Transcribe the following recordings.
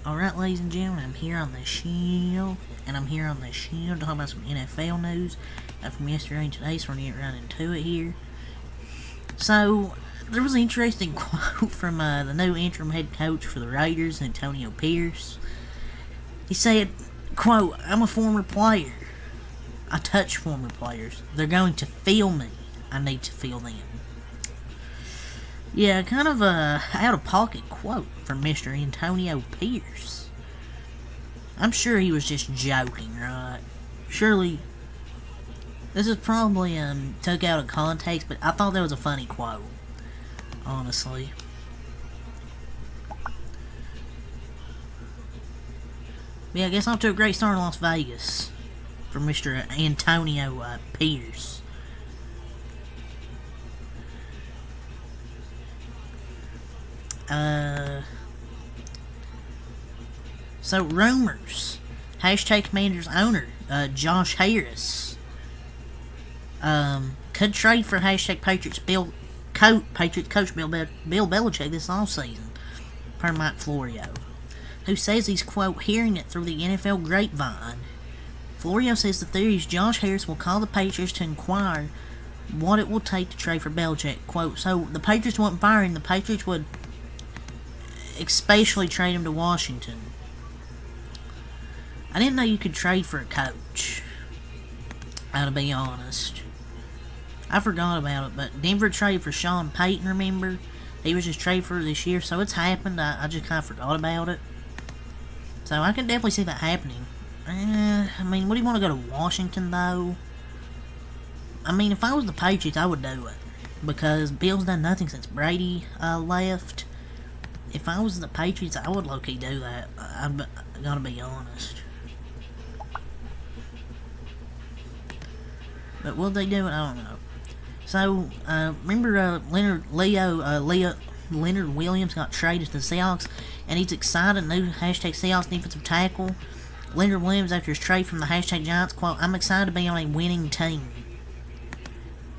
Alright, ladies and gentlemen, I'm here on the show, and I'm here on the show to talk about some NFL news from yesterday and today, so we're going to get right into it here. So, there was an interesting quote from the new interim head coach for the Raiders, Antonio Pierce. He said, quote, "I'm a former player. I touch former players. They're going to feel me. I need to feel them." Yeah, kind of a out-of-pocket quote from Mr. Antonio Pierce. I'm sure he was just joking, right? Surely, this is probably took out of context, but I thought that was a funny quote, honestly. But yeah, I guess off to a great start in Las Vegas for Mr. Antonio Pierce. So rumors. Hashtag Commanders owner, Josh Harris, could trade for hashtag Patriots coach Bill Belichick this offseason, per Mike Florio, who says he's, quote, hearing it through the NFL grapevine. Florio says the theory is Josh Harris will call the Patriots to inquire what it will take to trade for Belichick. Quote, so the Patriots wouldn't fire him, the Patriots would especially trade him to Washington. I didn't know you could trade for a coach, to be honest. I forgot about it, but Denver traded for Sean Payton, remember? He was just traded for this year, so it's happened. I just kind of forgot about it. So I can definitely see that happening. I mean, what do you want to go to Washington, though? I mean, if I was the Patriots, I would do it. Because Bill's done nothing since Brady left. If I was the Patriots, I would low-key do that. I'm gonna be honest. But will they do it? I don't know. So, remember Leonard Williams got traded to the Seahawks, and he's excited, new hashtag Seahawks defensive tackle. Leonard Williams, after his trade from the hashtag Giants, quote, "I'm excited to be on a winning team."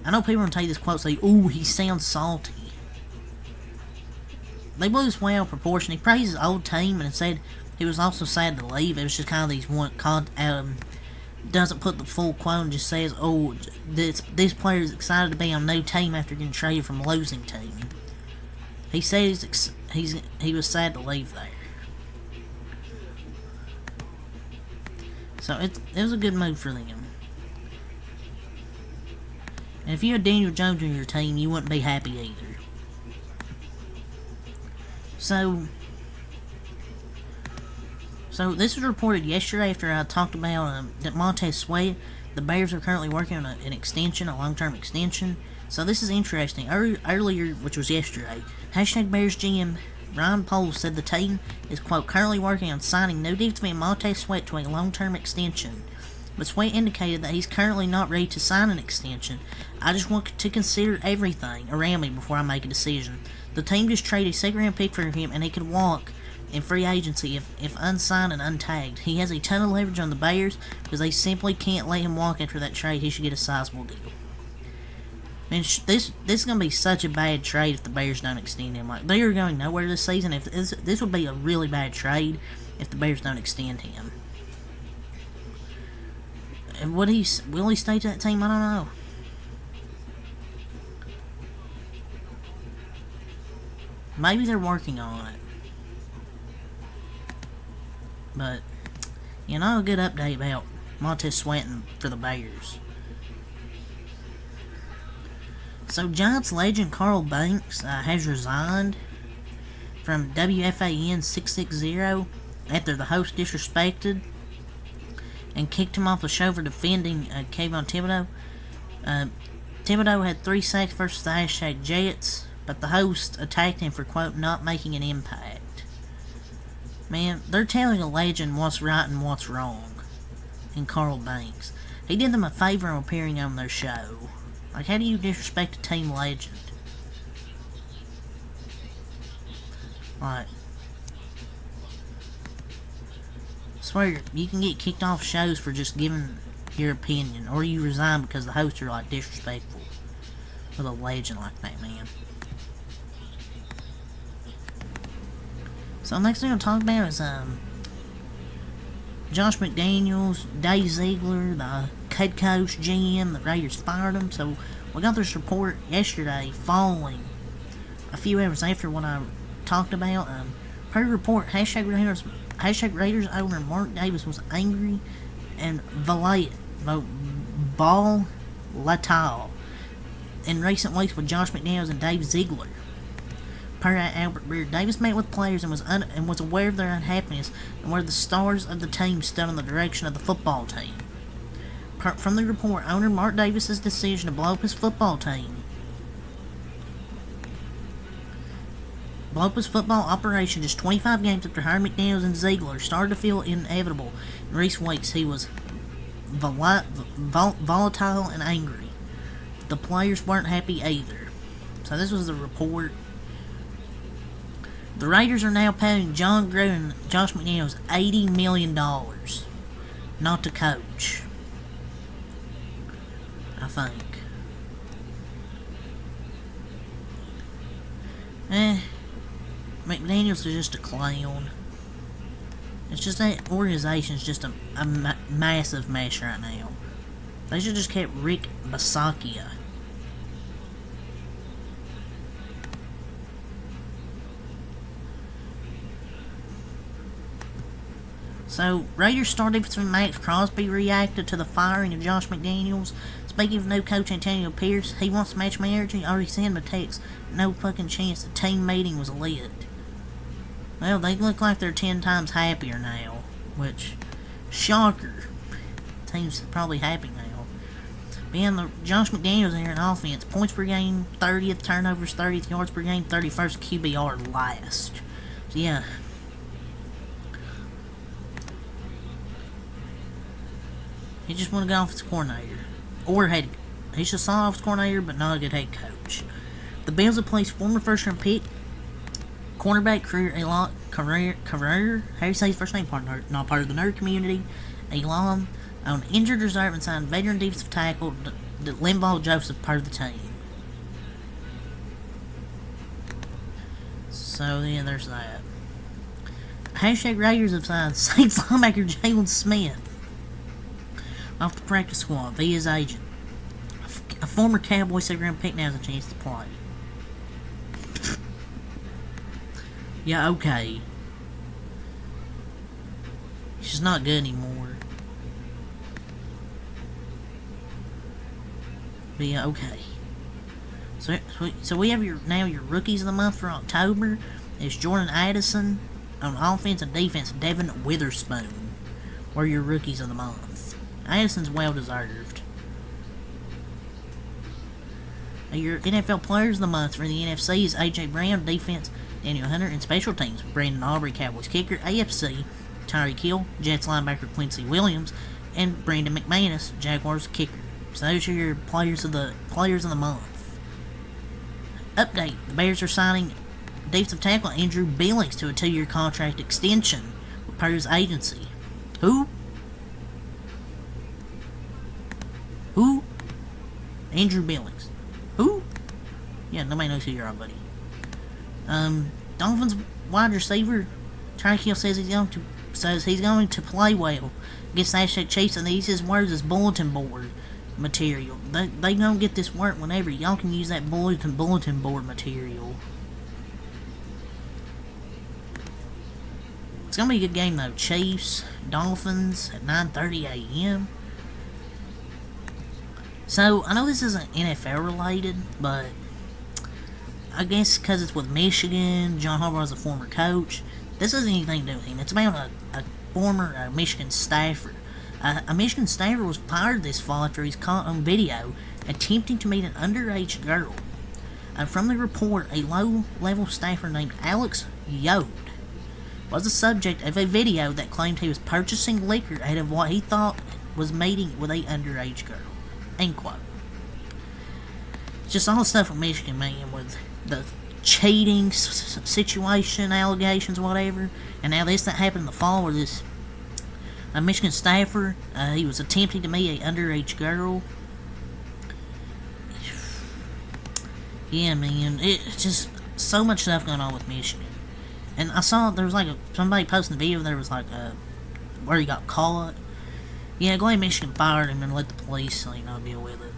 I know people are going to take this quote and say, "Ooh, he sounds salty." They blew this way out of proportion. He praised his old team and said he was also sad to leave. It was just kind of these doesn't put the full quote and just says, "Oh, this player is excited to be on a new team after getting traded from a losing team." He said he was sad to leave there. So it was a good move for them. And if you had Daniel Jones on your team, you wouldn't be happy either. So this was reported yesterday after I talked about that Montez Sweat. The Bears are currently working on an extension, a long-term extension. So this is interesting. Earlier, which was yesterday, hashtag Bears GM Ryan Poles said the team is, quote, currently working on signing new defensive end Montez Sweat to a long-term extension. But Sweat indicated that he's currently not ready to sign an extension. "I just want to consider everything around me before I make a decision. The team just traded a second-round pick for him, and he could walk in free agency if unsigned and untagged. He has a ton of leverage on the Bears because they simply can't let him walk after that trade. He should get a sizable deal." Man, this is going to be such a bad trade if the Bears don't extend him. Like, they are going nowhere this season. If this would be a really bad trade if the Bears don't extend him. And will he stay to that team? I don't know. Maybe they're working on it. But, you know, a good update about Montez Sweat for the Bears. So, Giants legend Carl Banks has resigned from WFAN 660 after the host disrespected and kicked him off the show for defending Kayvon Thibodeaux. Thibodeaux had 3 sacks versus the hashtag Jets, but the host attacked him for, quote, not making an impact. Man, they're telling a legend what's right and what's wrong in Carl Banks. He did them a favor on appearing on their show. Like, how do you disrespect a team legend? Like, I swear, you can get kicked off shows for just giving your opinion, or you resign because the hosts are, like, disrespectful with a legend like that, man. So next thing I'm talk about is Josh McDaniels, Dave Ziegler, the head coach, GM. The Raiders fired him. So we got this report yesterday, following a few hours after what I talked about. Per report, Raiders owner Mark Davis was angry and volatile in recent weeks with Josh McDaniels and Dave Ziegler. Per Albert Beard, Davis met with players and was aware of their unhappiness and where the stars of the team stood on the direction of the football team. From the report, owner Mark Davis's decision to blow up his football operation just 25 games after hiring McDaniels and Ziegler started to feel inevitable. In recent weeks, he was volatile and angry. The players weren't happy either. So this was the report. The Raiders are now paying John Gruden and Josh McDaniels $80 million not to coach, I think. McDaniels is just a clown. It's just that organization's just a massive mess right now. They should just kept Rick Bisaccia. So, Raiders star defenseman Max Crosby reacted to the firing of Josh McDaniels. Speaking of new coach Antonio Pierce, he wants to match my energy. I already sent him a text. No fucking chance. The team meeting was lit. Well, they look like they're 10 times happier now. Which, shocker. Team's probably happy now. Being Josh McDaniels in here in offense, points per game 30th, turnovers 30th, yards per game 31st, QBR last. So yeah. He just want to go offensive coordinator. Or he's just an offensive coordinator, but not a good head coach. The Bills have placed former first-round pick, cornerback career, how do you say his first name? Not part of the nerd community, Elam, on injured reserve and signed veteran defensive tackle Linval Joseph, part of the team. So, yeah, there's that. Raiders have signed Saints linebacker Jalen Smith off the practice squad via his agent. A former Cowboy second-round pick now has a chance to play. Yeah, okay. He's just not good anymore. But yeah, okay. So we have your rookies of the month for October. It's Jordan Addison on offense and defense. Devin Witherspoon were your rookies of the month. Addison's well deserved. Your NFL players of the month for the NFC is AJ Brown, defense, Daniel Hunter, and special teams, Brandon Aubrey, Cowboys kicker, AFC, Tyreek Hill, Jets linebacker Quincy Williams, and Brandon McManus, Jaguars kicker. So those are your players of the month. Update: the Bears are signing defensive tackle Andrew Billings to a 2-year contract extension with Purdue's agency. Who? Andrew Billings. Who? Yeah, nobody knows who you are, buddy. Dolphins wide receiver Tyreek Hill says he's going to play well against the Ashton Chiefs, and these his words as bulletin board material. They don't get this work whenever y'all can use that bulletin board material. It's gonna be a good game though. Chiefs, Dolphins at 9:30 a.m. So, I know this isn't NFL related, but I guess because it's with Michigan, John Harbaugh is a former coach, this isn't anything to do with him. It's about a former Michigan staffer. A Michigan staffer was fired this fall after he's caught on video attempting to meet an underage girl. From the report, a low-level staffer named Alex Yode was the subject of a video that claimed he was purchasing liquor ahead of what he thought was meeting with a underage girl. End quote. It's just all the stuff with Michigan, man, with the cheating situation, allegations, whatever. And now this that happened in the fall where this Michigan staffer, he was attempting to meet an underage girl. Yeah, man, it's just so much stuff going on with Michigan. And I saw there was like somebody posting a video. There was like where he got caught. Yeah, go ahead, Michigan fired him and let the police, deal with it.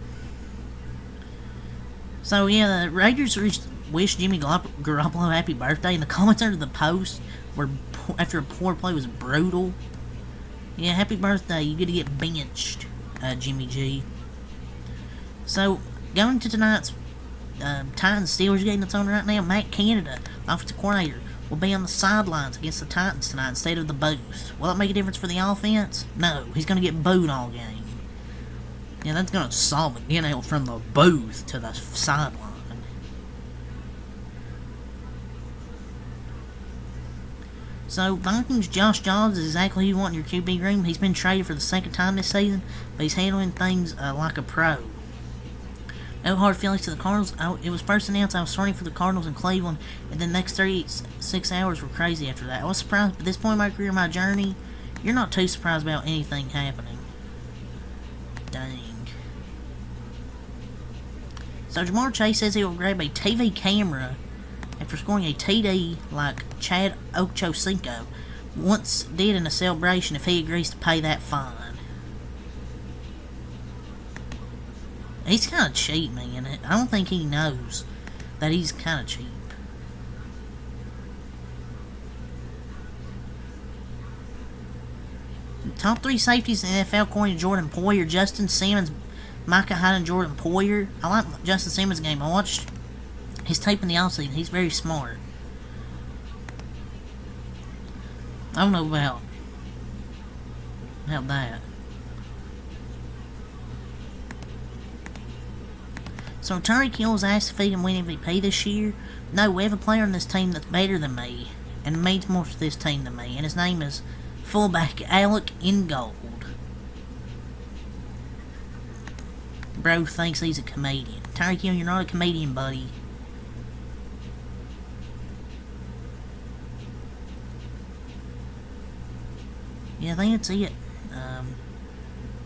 So yeah, the Raiders wished Jimmy Garoppolo happy birthday, and the comments under the post were after a poor play was brutal. Yeah, happy birthday! You get to get benched, Jimmy G. So going to tonight's Titans Steelers game that's on right now, Matt Canada, offensive coordinator, will be on the sidelines against the Titans tonight instead of the booth. Will it make a difference for the offense? No, he's going to get booed all game. Yeah, that's going to solve it, getting out from the booth to the sideline. So, Vikings Josh Jacobs is exactly who you want in your QB room. He's been traded for the second time this season, but he's handling things like a pro. No hard feelings to the Cardinals. It was first announced I was starting for the Cardinals in Cleveland, and the next 36 hours were crazy after that. I was surprised, but at this point in my career, my journey, you're not too surprised about anything happening. Dang. So Jamar Chase says he will grab a TV camera after scoring a TD like Chad Ochocinco once did in a celebration if he agrees to pay that fine. He's kind of cheap, man. I don't think he knows that he's kind of cheap. Top 3 safeties in the NFL according to Jordan Poyer: Justin Simmons, Micah Hyde, and Jordan Poyer. I like Justin Simmons' game. I watched his tape in the offseason. He's very smart. I don't know about that. So Tyreek Hill was asked if he can win MVP this year. No, we have a player on this team that's better than me and means more to this team than me, and his name is fullback Alec Ingold. Bro thinks he's a comedian. Tyreek Hill, you're not a comedian, buddy. Yeah, I think that's it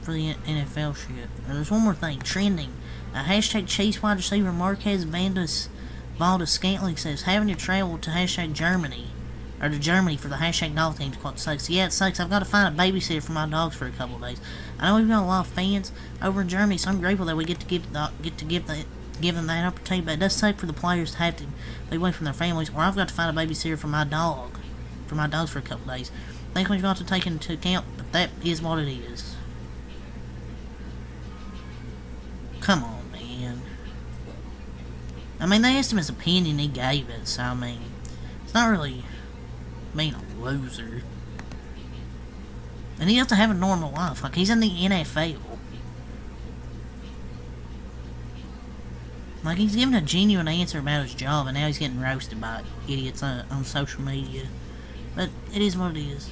for the NFL shit. There's one more thing. Trending. Hashtag Chiefs wide receiver Marquez Valdes-Scantling says, having to travel to hashtag Germany, or to Germany for the hashtag dog team quite sucks. Yeah, it sucks. I've got to find a babysitter for my dogs for a couple of days. I know we've got a lot of fans over in Germany, so I'm grateful that we get to give them that opportunity, but it does suck for the players to have to be away from their families, or I've got to find a babysitter for my dogs for a couple of days. Things we've got to take into account, but that is what it is. Come on, man. I mean, they asked him his opinion, he gave it, so I mean, it's not really being a loser. And he has to have a normal life, like he's in the NFL. Like, he's giving a genuine answer about his job, and now he's getting roasted by idiots on social media. But it is what it is.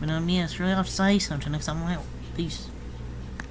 But yeah, it's really off to say something next time I'm out. Peace.